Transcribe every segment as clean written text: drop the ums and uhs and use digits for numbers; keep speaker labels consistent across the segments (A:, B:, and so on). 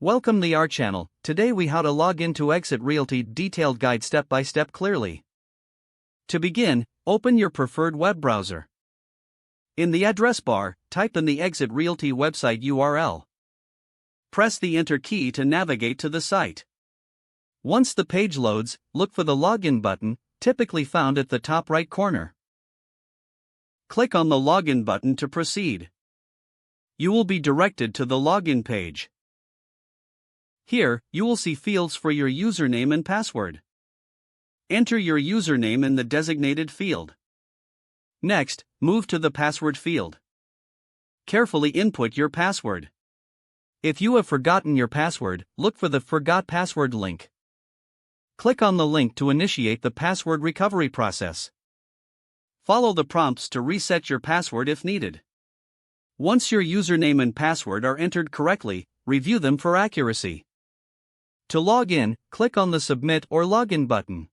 A: Welcome to our channel. Today we how to log into Exit Realty detailed guide step by step clearly. To begin, open your preferred web browser. In the address bar, type in the Exit Realty website URL. Press the Enter key to navigate to the site. Once the page loads, look for the Login button, typically found at the top right corner. Click on the Login button to proceed. You will be directed to the login page. Here, you will see fields for your username and password. Enter your username in the designated field. Next, move to the password field. Carefully input your password. If you have forgotten your password, look for the Forgot Password link. Click on the link to initiate the password recovery process. Follow the prompts to reset your password if needed. Once your username and password are entered correctly, review them for accuracy. To log in, click on the Submit or Login button.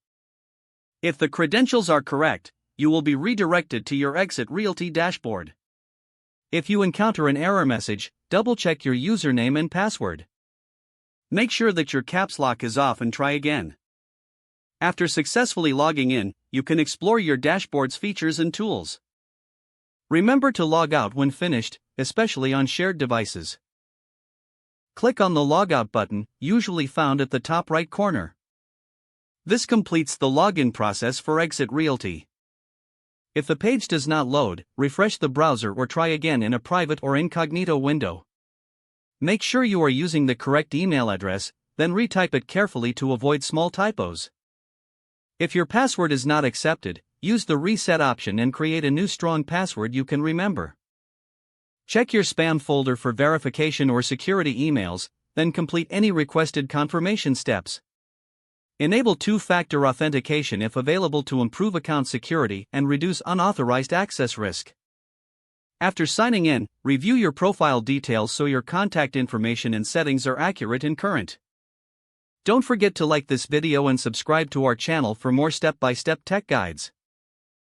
A: If the credentials are correct, you will be redirected to your Exit Realty dashboard. If you encounter an error message, double-check your username and password. Make sure that your caps lock is off and try again. After successfully logging in, you can explore your dashboard's features and tools. Remember to log out when finished, especially on shared devices. Click on the Logout button, usually found at the top right corner. This completes the login process for Exit Realty. If the page does not load, refresh the browser or try again in a private or incognito window. Make sure you are using the correct email address, then retype it carefully to avoid small typos. If your password is not accepted, use the reset option and create a new strong password you can remember. Check your spam folder for verification or security emails, then complete any requested confirmation steps. Enable two-factor authentication if available to improve account security and reduce unauthorized access risk. After signing in, review your profile details so your contact information and settings are accurate and current. Don't forget to like this video and subscribe to our channel for more step-by-step tech guides.